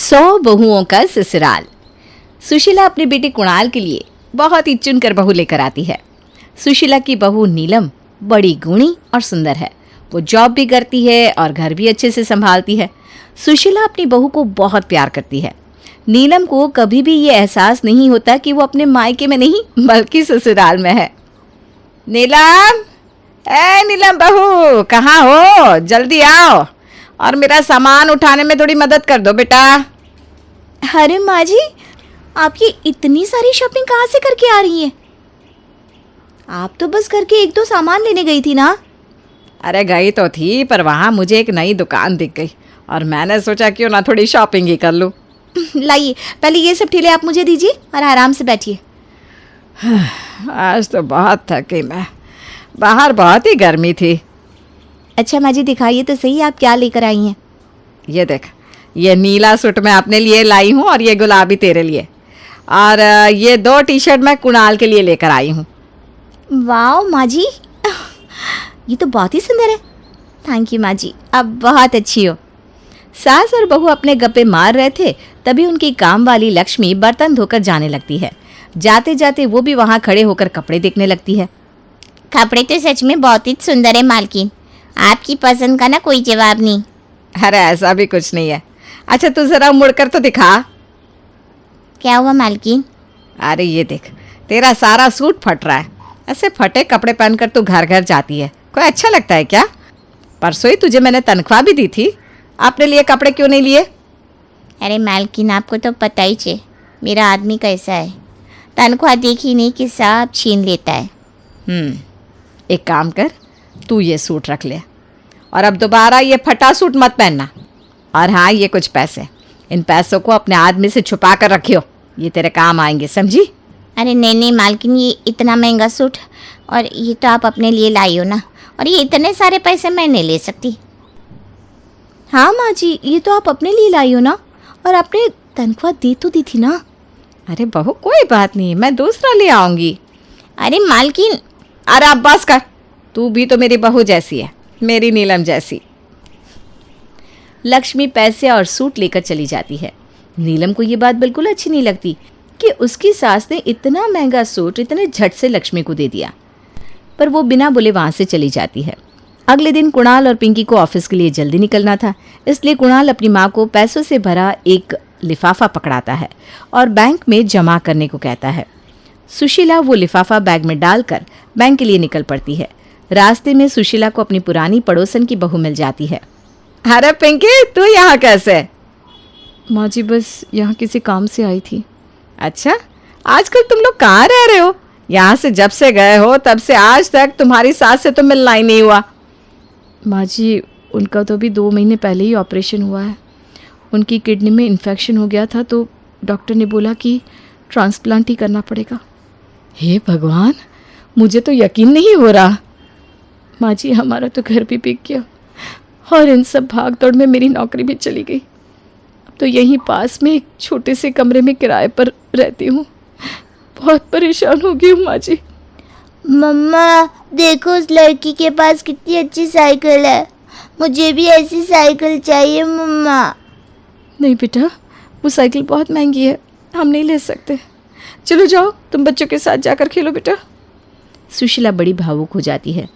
100 बहुओं का ससुराल। सुशीला अपनी बेटे कुणाल के लिए बहुत ही चुनकर बहू लेकर आती है। सुशीला की बहू नीलम बड़ी गुणी और सुंदर है। वो जॉब भी करती है और घर भी अच्छे से संभालती है। सुशीला अपनी बहू को बहुत प्यार करती है। नीलम को कभी भी ये एहसास नहीं होता कि वो अपने मायके में नहीं बल्कि ससुराल में है। नीलम, ए नीलम बहू, कहाँ हो? जल्दी आओ और मेरा सामान उठाने में थोड़ी मदद कर दो बेटा। अरे माँ जी, आप ये इतनी सारी शॉपिंग कहाँ से करके आ रही हैं? आप तो बस घर के 1-2 सामान लेने गई थी ना? अरे गई तो थी, पर वहाँ मुझे एक नई दुकान दिख गई और मैंने सोचा क्यों ना थोड़ी शॉपिंग ही कर लूँ। लाइए, पहले ये सब ठेले आप मुझे दीजिए और आराम से बैठिए। आज तो बहुत थकी मैं, बाहर बहुत ही गर्मी थी। अच्छा माँ जी, दिखाइए तो सही आप क्या लेकर आई हैं। ये देख, ये नीला सूट मैं अपने लिए लाई हूँ और ये गुलाबी तेरे लिए, और ये 2 टी-शर्ट मैं कुणाल के लिए लेकर आई हूँ। वाह माँ जी, ये तो बहुत ही सुंदर है। थैंक यू माँ जी, आप बहुत अच्छी हो। सास और बहू अपने गप्पे मार रहे थे, तभी उनकी काम वाली लक्ष्मी बर्तन धोकर जाने लगती है। जाते जाते वो भी वहाँ खड़े होकर कपड़े देखने लगती है। कपड़े तो सच में बहुत ही सुंदर है मालकिन, आपकी पसंद का ना कोई जवाब नहीं। अरे ऐसा भी कुछ नहीं है। अच्छा तू जरा मुड़कर तो दिखा। क्या हुआ मालकिन? अरे ये देख, तेरा सारा सूट फट रहा है। ऐसे फटे कपड़े पहनकर तू घर घर जाती है, कोई अच्छा लगता है क्या? परसों ही तुझे मैंने तनख्वाह भी दी थी, आपने लिए कपड़े क्यों नहीं लिए? अरे मालकिन, आपको तो पता ही है मेरा आदमी कैसा है, तनख्वाह देखी नहीं कि सब छीन लेता है। एक काम कर, तू ये सूट रख ले और अब दोबारा ये फटा सूट मत पहनना। और हाँ, ये कुछ पैसे, इन पैसों को अपने आदमी से छुपा कर रखियो, ये तेरे काम आएंगे, समझी? अरे नहीं मालकिन, ये इतना महंगा सूट और ये तो आप अपने लिए लाई हो ना, और ये इतने सारे पैसे मैं नहीं ले सकती। हाँ माँ जी, ये तो आप अपने लिए लाई हो ना, और आपने तनख्वाह दी तो दी थी ना। अरे बहू कोई बात नहीं, मैं दूसरा ले आऊँगी। अरे मालकिन, अरे अब बस कर, तू भी तो मेरी बहू जैसी है, मेरी नीलम जैसी। लक्ष्मी पैसे और सूट लेकर चली जाती है। नीलम को ये बात बिल्कुल अच्छी नहीं लगती कि उसकी सास ने इतना महंगा सूट इतने झट से लक्ष्मी को दे दिया, पर वो बिना बोले वहाँ से चली जाती है। अगले दिन कुणाल और पिंकी को ऑफिस के लिए जल्दी निकलना था, इसलिए कुणाल अपनी माँ को पैसों से भरा एक लिफाफा पकड़ाता है और बैंक में जमा करने को कहता है। सुशीला वो लिफाफा बैग में डालकर बैंक के लिए निकल पड़ती है। रास्ते में सुशीला को अपनी पुरानी पड़ोसन की बहू मिल जाती है। अरे पिंकी, तू यहाँ कैसे? माँ जी, बस यहाँ किसी काम से आई थी। अच्छा, आजकल तुम लोग कहाँ रह रहे हो? यहाँ से जब से गए हो तब से आज तक तुम्हारी सास से तो मिलना ही नहीं हुआ। माँ जी, उनका तो अभी 2 महीने पहले ही ऑपरेशन हुआ है। उनकी किडनी में इन्फेक्शन हो गया था, तो डॉक्टर ने बोला कि ट्रांसप्लांट ही करना पड़ेगा। हे भगवान, मुझे तो यकीन नहीं हो रहा। माँ जी, हमारा तो घर भी बिक गया और इन सब भाग दौड़ में मेरी नौकरी भी चली गई। अब तो यहीं पास में एक छोटे से कमरे में किराए पर रहती हूँ। बहुत परेशान हो गई हूँ माँ जी। मम्मा देखो, उस लड़की के पास कितनी अच्छी साइकिल है, मुझे भी ऐसी साइकिल चाहिए मम्मा। नहीं बेटा, वो साइकिल बहुत महंगी है, हम नहीं ले सकते। चलो जाओ, तुम बच्चों के साथ जाकर खेलो बेटा। सुशीला बड़ी भावुक हो जाती है।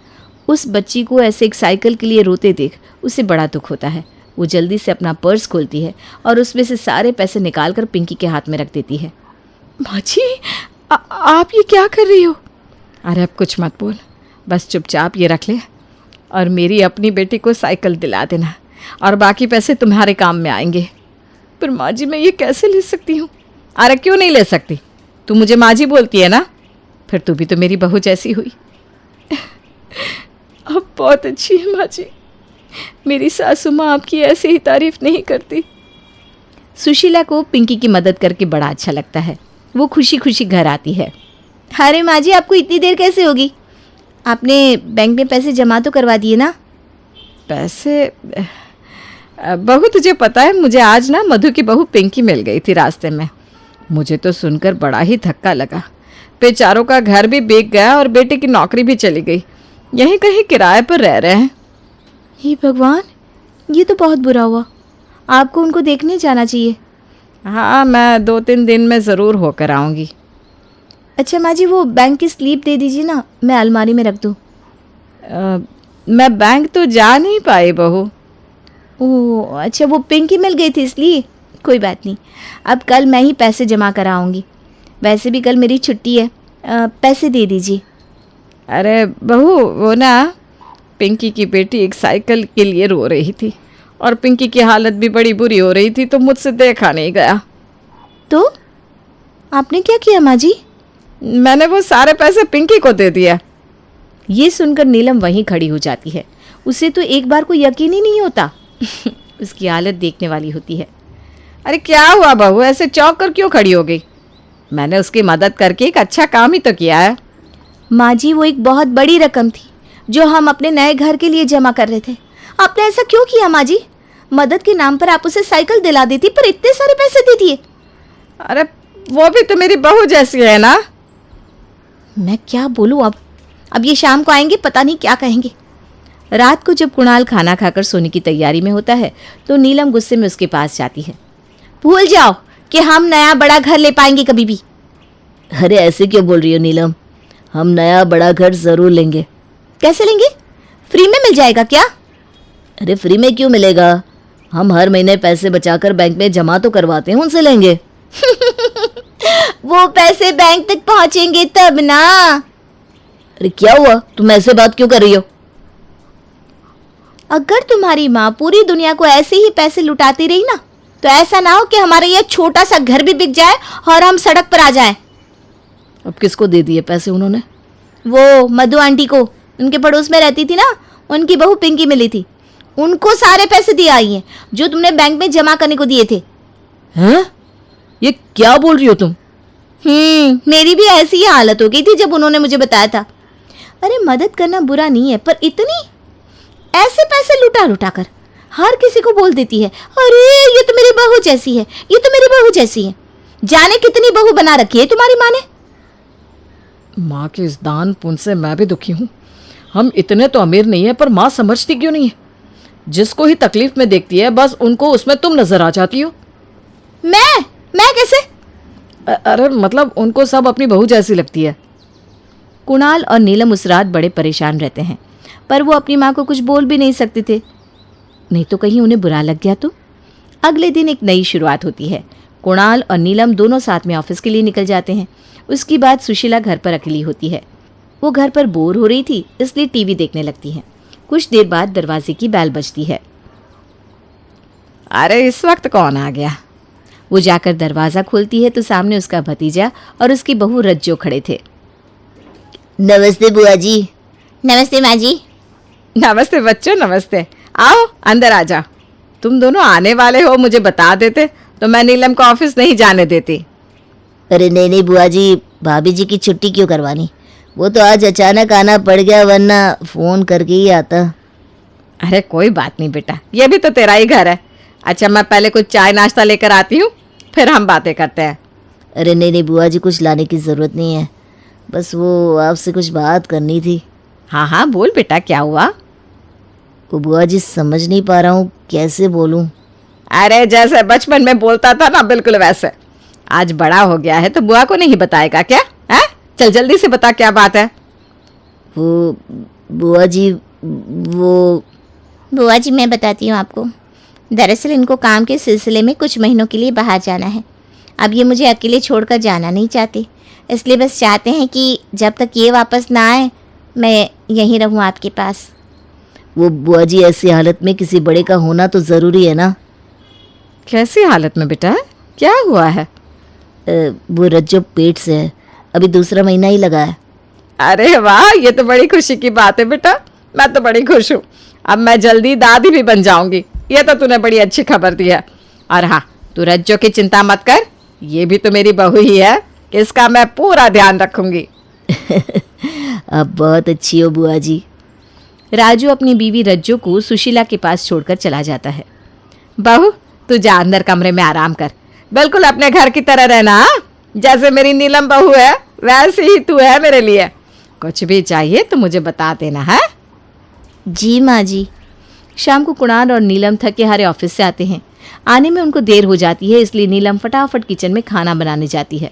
उस बच्ची को ऐसे एक साइकिल के लिए रोते देख उसे बड़ा दुख होता है। वो जल्दी से अपना पर्स खोलती है और उसमें से सारे पैसे निकालकर पिंकी के हाथ में रख देती है। माँ जी, आप ये क्या कर रही हो? अरे अब कुछ मत बोल, बस चुपचाप ये रख ले और मेरी अपनी बेटी को साइकिल दिला देना, और बाकी पैसे तुम्हारे काम में आएंगे। पर माँ जी, मैं ये कैसे ले सकती हूँ? अरे क्यों नहीं ले सकती? तू मुझे माँ जी बोलती है ना, फिर तू भी तो मेरी बहू जैसी हुई। आप बहुत अच्छी है माँ जी, मेरी सासू माँ आपकी ऐसे ही तारीफ नहीं करती। सुशीला को पिंकी की मदद करके बड़ा अच्छा लगता है। वो खुशी खुशी घर आती है। अरे माँ जी, आपको इतनी देर कैसे होगी? आपने बैंक में पैसे जमा तो करवा दिए ना? पैसे? बहू तुझे पता है, मुझे आज ना मधु की बहू पिंकी मिल गई थी रास्ते में। मुझे तो सुनकर बड़ा ही धक्का लगा। बेचारों का घर भी बिक गया और बेटे की नौकरी भी चली गई, यहीं कहीं किराए पर रह रहे हैं। हे भगवान, ये तो बहुत बुरा हुआ। आपको उनको देखने जाना चाहिए। हाँ, मैं 2-3 दिन में ज़रूर होकर आऊँगी। अच्छा माँ जी, वो बैंक की स्लिप दे दीजिए ना, मैं अलमारी में रख दूँ। मैं बैंक तो जा नहीं पाई बहू। ओह अच्छा, वो पिंकी मिल गई थी इसलिए। कोई बात नहीं, अब कल मैं ही पैसे जमा कराऊंगी। वैसे भी कल मेरी छुट्टी है, पैसे दे दीजिए। अरे बहू, वो ना पिंकी की बेटी एक साइकिल के लिए रो रही थी और पिंकी की हालत भी बड़ी बुरी हो रही थी, तो मुझसे देखा नहीं गया। तो आपने क्या किया माँ जी? मैंने वो सारे पैसे पिंकी को दे दिया। ये सुनकर नीलम वहीं खड़ी हो जाती है। उसे तो एक बार को यकीन ही नहीं होता। उसकी हालत देखने वाली होती है। अरे क्या हुआ बहू, ऐसे चौंक कर क्यों खड़ी हो गई? मैंने उसकी मदद करके एक अच्छा काम ही तो किया है। माँ जी, वो एक बहुत बड़ी रकम थी जो हम अपने नए घर के लिए जमा कर रहे थे। आपने ऐसा क्यों किया माँ जी? मदद के नाम पर आप उसे साइकिल दिला देती, पर इतने सारे पैसे दे दिए। अरे वो भी तो मेरी बहू जैसी है ना। मैं क्या बोलूँ अब ये शाम को आएंगे, पता नहीं क्या कहेंगे। रात को जब कुणाल खाना खाकर सोने की तैयारी में होता है तो नीलम गुस्से में उसके पास जाती है। भूल जाओ कि हम नया बड़ा घर ले पाएंगे कभी भी। अरे ऐसे क्यों बोल रही हो नीलम? हम नया बड़ा घर ज़रूर लेंगे। कैसे लेंगे? फ्री में मिल जाएगा क्या? अरे फ्री में क्यों मिलेगा? हम हर महीने पैसे बचाकर बैंक में जमा तो करवाते हैं, उनसे लेंगे। वो पैसे बैंक तक पहुंचेंगे तब ना। अरे क्या हुआ, तुम ऐसे बात क्यों कर रही हो? अगर तुम्हारी माँ पूरी दुनिया को ऐसे ही पैसे लुटाती रही ना, तो ऐसा ना हो कि हमारा यह छोटा सा घर भी बिक जाए और हम सड़क पर आ जाएं। अब किसको दे दिए पैसे उन्होंने? वो मधु आंटी को, उनके पड़ोस में रहती थी ना, उनकी बहू पिंकी मिली थी, उनको सारे पैसे दिए आई हैं जो तुमने बैंक में जमा करने को दिए थे। हैं? ये क्या बोल रही हो तुम? मेरी भी ऐसी ही हालत हो गई थी जब उन्होंने मुझे बताया था। अरे मदद करना बुरा नहीं है, पर इतनी ऐसे पैसे लुटा लुटा कर हर किसी को बोल देती है, अरे ये तो मेरी बहू जैसी है, ये तो मेरी बहू जैसी है। जाने कितनी बहू बना रखी है तुम्हारी माँ ने। माँ के इस दान पुण्य से मैं भी दुखी हूँ। हम इतने तो अमीर नहीं है, पर माँ समझती क्यों नहीं है? जिसको ही तकलीफ में देखती है बस उनको उसमें तुम नजर आ जाती हो। मैं कैसे? अरे मतलब उनको सब अपनी बहू जैसी लगती है। कुणाल और नीलम उस रात बड़े परेशान रहते हैं, पर वो अपनी माँ को कुछ बोल भी नहीं सकते थे, नहीं तो कहीं उन्हें बुरा लग गया तो। अगले दिन एक नई शुरुआत होती है। कुणाल और नीलम दोनों साथ में ऑफिस के लिए निकल जाते हैं। उसकी बाद सुशीला घर पर अकेली होती है। वो घर पर बोर हो रही थी, इसलिए टीवी देखने लगती है। कुछ देर बाद दरवाजे की बैल बजती है। अरे इस वक्त कौन आ गया? वो जाकर दरवाज़ा खोलती है तो सामने उसका भतीजा और उसकी बहू रज्जो खड़े थे। नमस्ते बुआ जी। नमस्ते माँ जी। नमस्ते बच्चों, नमस्ते। आओ अंदर आ जाओ। तुम दोनों आने वाले हो, मुझे बता देते तो मैं नीलम को ऑफिस नहीं जाने देती। अरे नहीं बुआ जी, भाभी जी की छुट्टी क्यों करवानी? वो तो आज अचानक आना पड़ गया, वरना फ़ोन करके ही आता। अरे कोई बात नहीं बेटा, ये भी तो तेरा ही घर है। अच्छा मैं पहले कुछ चाय नाश्ता लेकर आती हूँ, फिर हम बातें करते हैं। अरे नहीं बुआ जी, कुछ लाने की ज़रूरत नहीं है, बस वो आपसे कुछ बात करनी थी। हाँ हाँ बोल बेटा, क्या हुआ? वो बुआ जी समझ नहीं पा रहा हूँ कैसे बोलूँ। अरे जैसे बचपन में बोलता था ना, बिल्कुल वैसे। आज बड़ा हो गया है तो बुआ को नहीं बताएगा क्या? है, चल जल्दी से बता क्या बात है। वो बुआ जी, वो बुआ जी मैं बताती हूँ आपको। दरअसल इनको काम के सिलसिले में कुछ महीनों के लिए बाहर जाना है। अब ये मुझे अकेले छोड़कर जाना नहीं चाहते, इसलिए बस चाहते हैं कि जब तक ये वापस ना आए मैं यहीं रहूँ आपके पास। वो बुआ जी ऐसी हालत में किसी बड़े का होना तो ज़रूरी है ना। कैसी हालत में बेटा? क्या हुआ है? वो रज्जो पेट से है, अभी दूसरा महीना ही लगा है। अरे वाह, ये तो बड़ी खुशी की बात है बेटा। मैं तो बड़ी खुश हूँ। अब मैं जल्दी दादी भी बन जाऊंगी। ये तो तूने बड़ी अच्छी खबर दी है। और हाँ, तू रज्जो की चिंता मत कर, ये भी तो मेरी बहू ही है, कि इसका मैं पूरा ध्यान रखूंगी। आप बहुत अच्छी हो बुआ जी। राजू अपनी बीवी रज्जो को सुशीला के पास छोड़कर चला जाता है। बहू तू जा अंदर कमरे में आराम कर, बिल्कुल अपने घर की तरह रहना। हाँ? जैसे मेरी नीलम बहू है वैसे ही तू है मेरे लिए। कुछ भी चाहिए तो मुझे बता देना है। जी माँ जी। शाम को कुणाल और नीलम थके हारे ऑफिस से आते हैं। आने में उनको देर हो जाती है, इसलिए नीलम फटाफट किचन में खाना बनाने जाती है।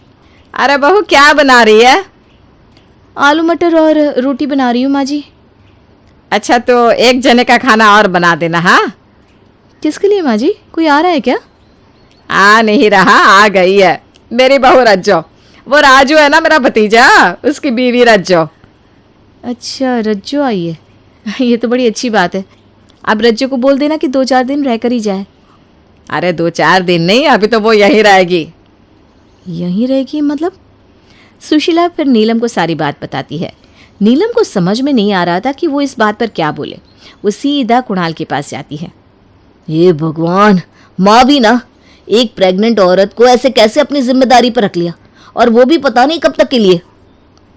अरे बहू क्या बना रही है? आलू मटर और रोटी बना रही हूँ माँ जी। अच्छा तो एक जने का खाना और बना देना। हाँ किसके लिए माँ जी? कोई आ रहा है क्या? आ नहीं रहा, आ गई है मेरी बहू रज्जो। वो राजू है ना मेरा भतीजा, उसकी बीवी रज्जो। अच्छा रज्जो आई है, ये तो बड़ी अच्छी बात है। अब रज्जो को बोल देना कि 2-4 दिन रहकर ही जाए। अरे 2-4 दिन नहीं, अभी तो वो यहीं रहेगी। यहीं रहेगी मतलब? सुशीला फिर नीलम को सारी बात बताती है। नीलम को समझ में नहीं आ रहा था कि वो इस बात पर क्या बोले। वो सीधा कुणाल के पास जाती है। ये भगवान, माँ भी ना एक प्रेग्नेंट औरत को ऐसे कैसे अपनी जिम्मेदारी पर रख लिया, और वो भी पता नहीं कब तक के लिए।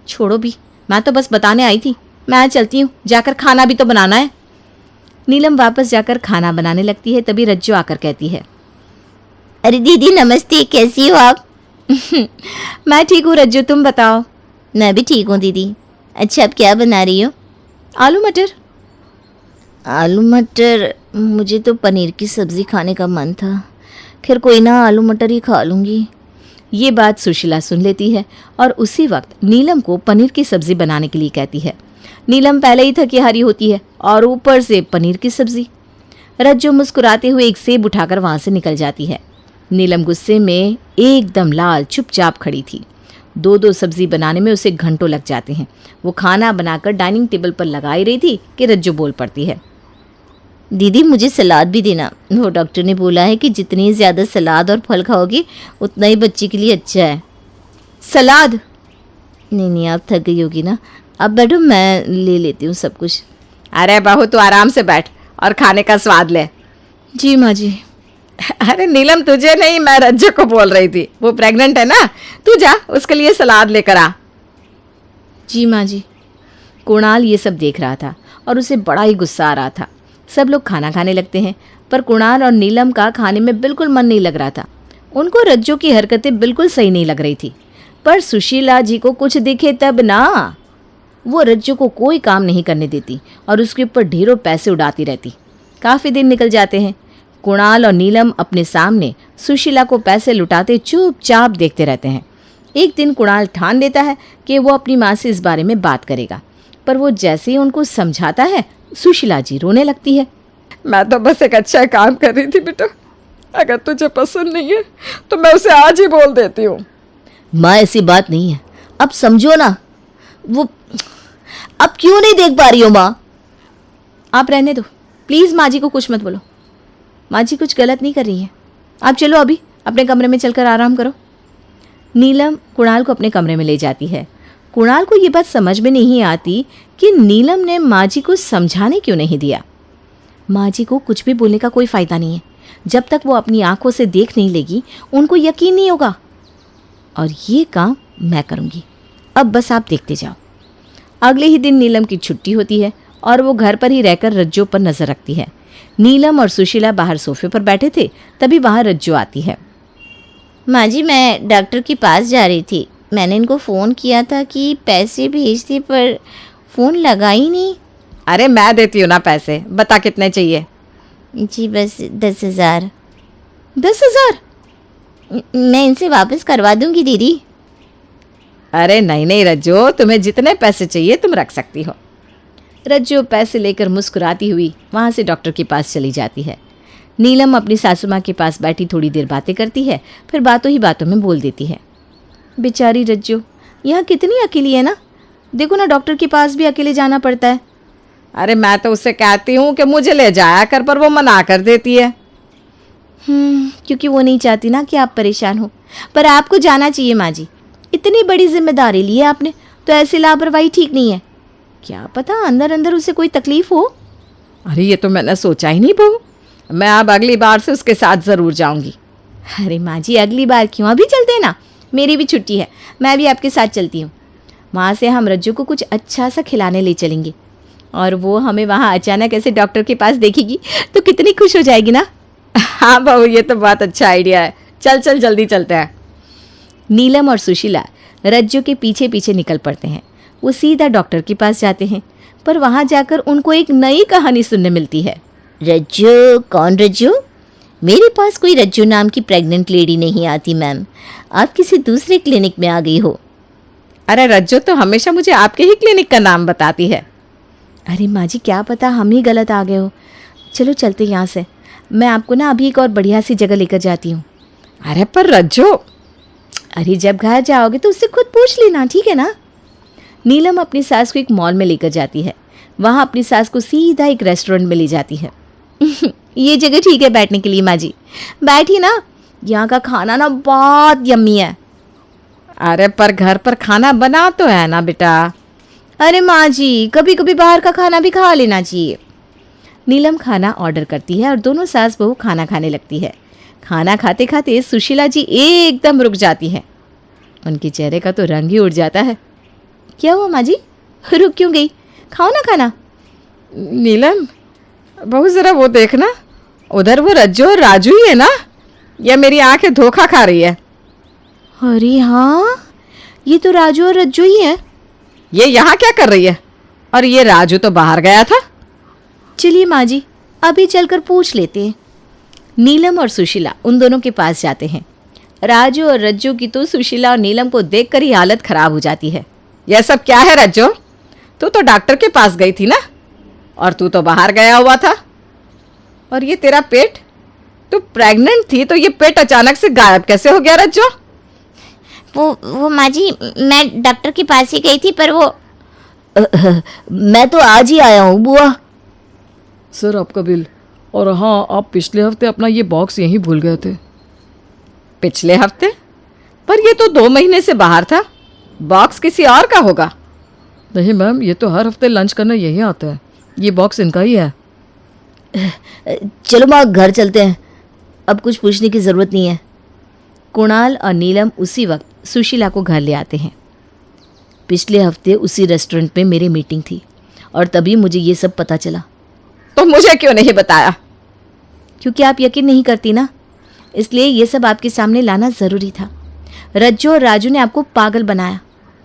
छोड़ो भी, मैं तो बस बताने आई थी। मैं चलती हूँ, जाकर खाना भी तो बनाना है। नीलम वापस जाकर खाना बनाने लगती है, तभी रज्जो आकर कहती है, अरे दीदी नमस्ते, कैसी हो आप? मैं ठीक हूँ रज्जो, तुम बताओ। मैं भी ठीक हूँ दीदी। अच्छा आप क्या बना रही हो? आलू मटर। आलू मटर? मुझे तो पनीर की सब्ज़ी खाने का मन था। खैर कोई ना, आलू मटर ही खा लूँगी। ये बात सुशीला सुन लेती है और उसी वक्त नीलम को पनीर की सब्जी बनाने के लिए कहती है। नीलम पहले ही थकी हारी होती है और ऊपर से पनीर की सब्जी। रज्जो मुस्कुराते हुए एक सेब उठाकर वहां से निकल जाती है। नीलम गुस्से में एकदम लाल चुपचाप खड़ी थी। 2-2 सब्जी बनाने में उसे घंटों लग जाते हैं। वो खाना बनाकर डाइनिंग टेबल पर लगाई रही थी कि रज्जो बोल पड़ती है, दीदी मुझे सलाद भी देना। वो डॉक्टर ने बोला है कि जितनी ज़्यादा सलाद और फल खाओगी उतना ही बच्चे के लिए अच्छा है। सलाद? नहीं आप थक गई होगी ना, अब बैठो मैं ले लेती हूँ सब कुछ। अरे बहू तू आराम से बैठ और खाने का स्वाद ले। जी माँ जी। अरे नीलम तुझे नहीं, मैं रज्जो को बोल रही थी। वो प्रेग्नेंट है ना, तू जा उसके लिए सलाद लेकर आ। जी माँ जी। कुणाल ये सब देख रहा था और उसे बड़ा ही गुस्सा आ रहा था। सब लोग खाना खाने लगते हैं, पर कुणाल और नीलम का खाने में बिल्कुल मन नहीं लग रहा था। उनको रज्जो की हरकतें बिल्कुल सही नहीं लग रही थी। पर सुशीला जी को कुछ दिखे तब ना। वो रज्जो को कोई काम नहीं करने देती और उसके ऊपर ढेरों पैसे उड़ाती रहती। काफ़ी दिन निकल जाते हैं। कुणाल और नीलम अपने सामने सुशीला को पैसे लुटाते चुपचाप देखते रहते हैं। एक दिन कुणाल ठान लेता है कि वो अपनी माँ से इस बारे में बात करेगा, पर वो जैसे ही उनको समझाता है सुशीला जी रोने लगती है। मैं तो बस एक अच्छा काम कर रही थी बेटा, अगर तुझे पसंद नहीं है तो मैं उसे आज ही बोल देती हूँ। माँ ऐसी बात नहीं है, अब समझो ना। वो अब क्यों नहीं देख पा रही हो माँ? आप रहने दो प्लीज़, माँ जी को कुछ मत बोलो। माँ जी कुछ गलत नहीं कर रही है। आप चलो अभी अपने कमरे में चलकर आराम करो। नीलम कुणाल को अपने कमरे में ले जाती है। कुणाल को ये बात समझ में नहीं आती कि नीलम ने माँ जी को समझाने क्यों नहीं दिया। माँ जी को कुछ भी बोलने का कोई फ़ायदा नहीं है। जब तक वो अपनी आंखों से देख नहीं लेगी उनको यकीन नहीं होगा, और ये काम मैं करूँगी। अब बस आप देखते जाओ। अगले ही दिन नीलम की छुट्टी होती है और वो घर पर ही रहकर रज्जो पर नज़र रखती है। नीलम और सुशीला बाहर सोफे पर बैठे थे, तभी वहाँ रज्जो आती है। माँ जी मैं डॉक्टर के पास जा रही थी। मैंने इनको फ़ोन किया था कि पैसे भेज दी, पर फ़ोन लगा ही नहीं। अरे मैं देती हूँ ना पैसे, बता कितने चाहिए? जी बस 10,000। 10,000? मैं इनसे वापस करवा दूंगी दीदी। अरे नहीं नहीं रज्जो, तुम्हें जितने पैसे चाहिए तुम रख सकती हो। रज्जो पैसे लेकर मुस्कुराती हुई वहाँ से डॉक्टर के पास चली जाती है। नीलम अपनी सासू माँ के पास बैठी थोड़ी देर बातें करती है, फिर बातों ही बातों में बोल देती है, बेचारी रज्जो यहाँ कितनी अकेली है ना। देखो ना डॉक्टर के पास भी अकेले जाना पड़ता है। अरे मैं तो उससे कहती हूँ कि मुझे ले जाया कर, पर वो मना कर देती है। क्योंकि वो नहीं चाहती ना कि आप परेशान हो। पर आपको जाना चाहिए माँ जी, इतनी बड़ी जिम्मेदारी ली है आपने, तो ऐसी लापरवाही ठीक नहीं है। क्या पता अंदर अंदर उसे कोई तकलीफ हो। अरे ये तो मैंने सोचा ही नहीं बहू, मैं अब अगली बार से उसके साथ ज़रूर जाऊंगी। अरे माँ जी अगली बार क्यों, अभी चलते हैं ना, मेरी भी छुट्टी है, मैं भी आपके साथ चलती हूँ। वहाँ से हम रज्जू को कुछ अच्छा सा खिलाने ले चलेंगे, और वो हमें वहाँ अचानक ऐसे डॉक्टर के पास देखेगी तो कितनी खुश हो जाएगी ना। हाँ बहू ये तो बहुत अच्छा आइडिया है, चल चल जल्दी चलते हैं। नीलम और सुशीला रज्जू के पीछे पीछे निकल पड़ते हैं। वो सीधा डॉक्टर के पास जाते हैं, पर वहाँ जाकर उनको एक नई कहानी सुनने मिलती है। रज्जू? कौन रज्जू? मेरे पास कोई रज्जू नाम की प्रेग्नेंट लेडी नहीं आती मैम, आप किसी दूसरे क्लिनिक में आ गई हो। अरे रज्जो तो हमेशा मुझे आपके ही क्लिनिक का नाम बताती है। अरे माँ जी क्या पता हम ही गलत आ गए हो। चलो चलते यहाँ से, मैं आपको ना अभी एक और बढ़िया सी जगह लेकर जाती हूँ। अरे पर रज्जो, अरे जब घर जाओगे तो उससे खुद पूछ लेना, ठीक है ना। नीलम अपनी सास को एक मॉल में लेकर जाती है। वहाँ अपनी सास को सीधा एक रेस्टोरेंट में ले जाती है। ये जगह ठीक है बैठने के लिए माँ जी, बैठी ना, यहाँ का खाना ना बहुत यम्मी है। अरे पर घर पर खाना बना तो है ना बेटा। अरे माँ जी कभी कभी बाहर का खाना भी खा लेना चाहिए। नीलम खाना ऑर्डर करती है और दोनों सास बहू खाना खाने लगती है। खाना खाते खाते सुशीला जी एकदम रुक जाती हैं। उनके चेहरे का तो रंग ही उड़ जाता है। क्या हुआ माँ जी, रुक क्यों गई? खाओ ना खाना। नीलम बहू जरा वो देखना, उधर वो रज्जो और राजू ही है ना, या मेरी आंखें धोखा खा रही है? अरे हाँ, ये तो राजू और रज्जू ही है। ये यहाँ क्या कर रही है? और ये राजू तो बाहर गया था। चलिए माँ जी अभी चलकर पूछ लेते हैं। नीलम और सुशीला उन दोनों के पास जाते हैं। राजू और रज्जू की तो सुशीला और नीलम को देखकर ही हालत खराब हो जाती है। यह सब क्या है रज्जो? तू तो डॉक्टर के पास गई थी ना, और तू तो बाहर गया हुआ था। और ये तेरा पेट, तू प्रेग्नेंट थी तो ये पेट अचानक से गायब कैसे हो गया रज्जो? वो माँ जी, मैं डॉक्टर के पास ही गई थी, पर वो मैं तो आज ही आया हूँ बुआ। सर आपका बिल। और हाँ, आप पिछले हफ्ते अपना ये बॉक्स यहीं भूल गए थे। पिछले हफ्ते? पर ये तो 2 महीने से बाहर था, बॉक्स किसी और का होगा। नहीं मैम, ये तो हर हफ्ते लंच करने यहीं आता है, ये बॉक्स इनका ही है। चलो माँ घर चलते हैं, अब कुछ पूछने की ज़रूरत नहीं है। कुणाल और नीलम उसी वक्त सुशीला को घर ले आते हैं। पिछले हफ्ते उसी रेस्टोरेंट में मेरी मीटिंग थी और तभी मुझे ये सब पता चला। तो मुझे क्यों नहीं बताया? क्योंकि आप यकीन नहीं करती ना, इसलिए ये सब आपके सामने लाना ज़रूरी था। रज्जू और राजू ने आपको पागल बनाया।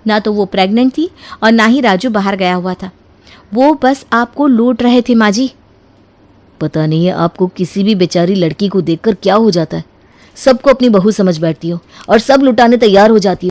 ना तो वो प्रेग्नेंट थी और ना ही राजू बाहर गया हुआ था। वो बस आपको लूट रहे थे माँ जी। पता नहीं है आपको किसी भी बेचारी लड़की को देखकर क्या हो जाता है। सबको अपनी बहू समझ बैठती हो और सब लुटाने तैयार हो जाती हो।